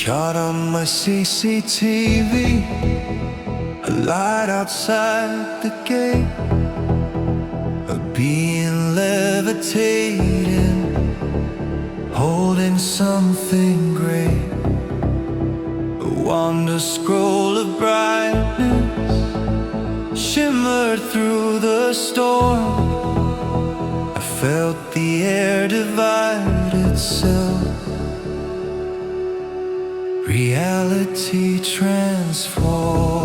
Caught on my CCTV, a light outside the gate, a being levitating, holding something great. A wonder scroll of brightness shimmered through the storm. I felt the air divide itself. Reality transforms.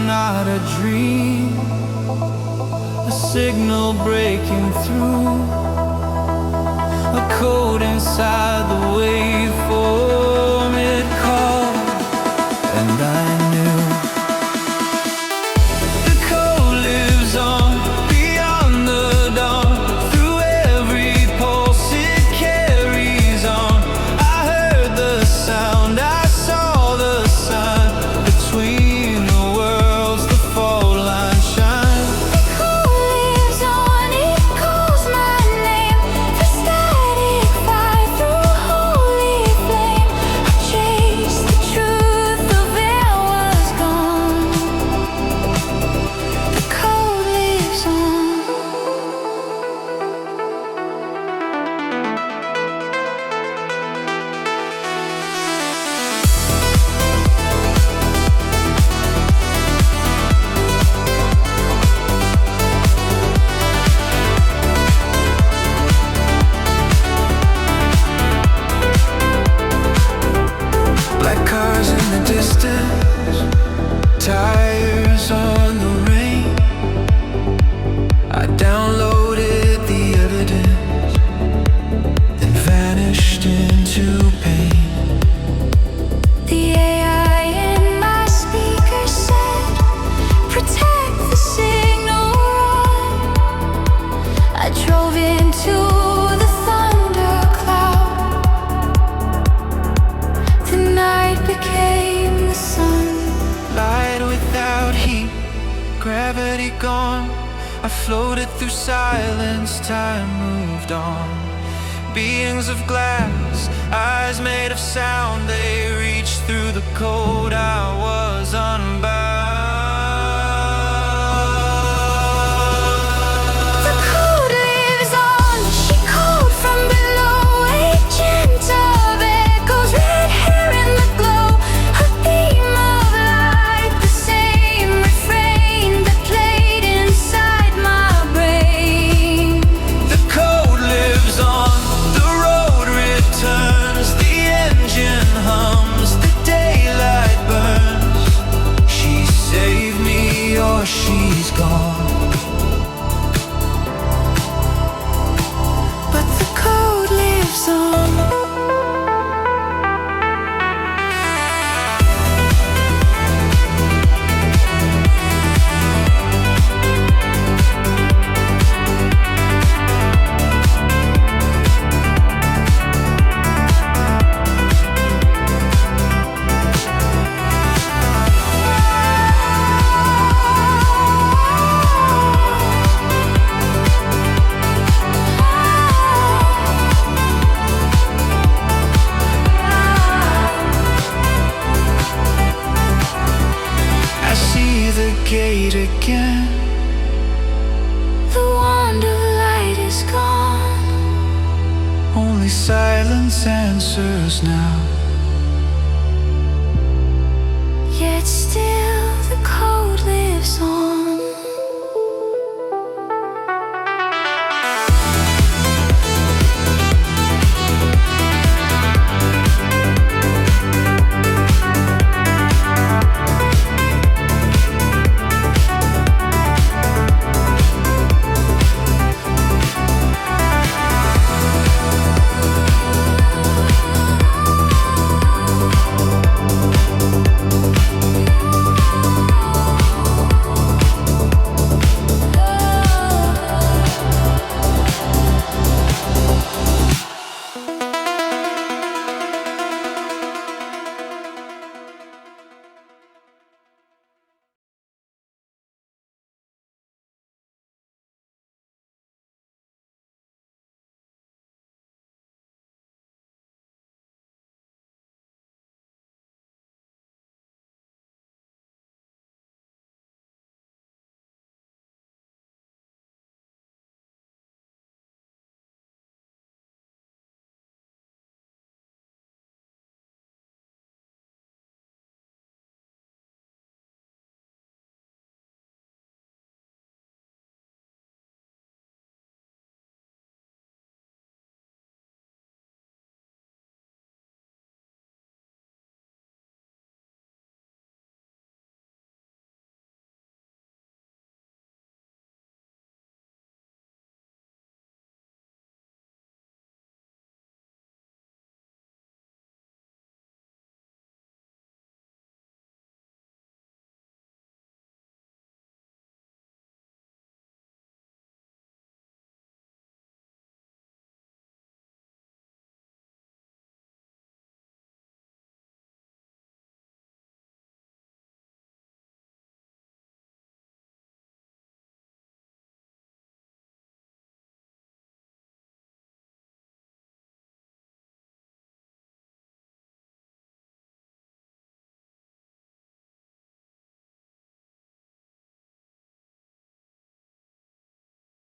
Not a dream, a signal breaking through, a code inside the waveform. It called, and I knew the code lives on beyond the dawn. Through every pulse it carries on. I heard the sound, I saw the sun between the worlds. The fault line shine. The code lives on, it calls my name. The static fire through holy flame. I chased the truth, the veil was gone. The code lives on. Black cars in the distance, tires on the rain. I downloaded the evidence, then vanished into pain. The AI in my speaker said, protect the signal run. I drove into the thundercloud. The night became the sun. Light without heat, gravity gone. I floated through silence, time moved on. Beings of glass, eyes made of sound, they reached through the code. I was unbound. The code lives on. She called from below. Agent of echoes, red hair in the glow. A beam of light, the same refrain that played inside my brain. The code lives on, the road returns, the engine hums, the daylight burns. She saved me or she's gone. But the code lives on. I see the gate again. The wand of light is gone. Only silence answers now.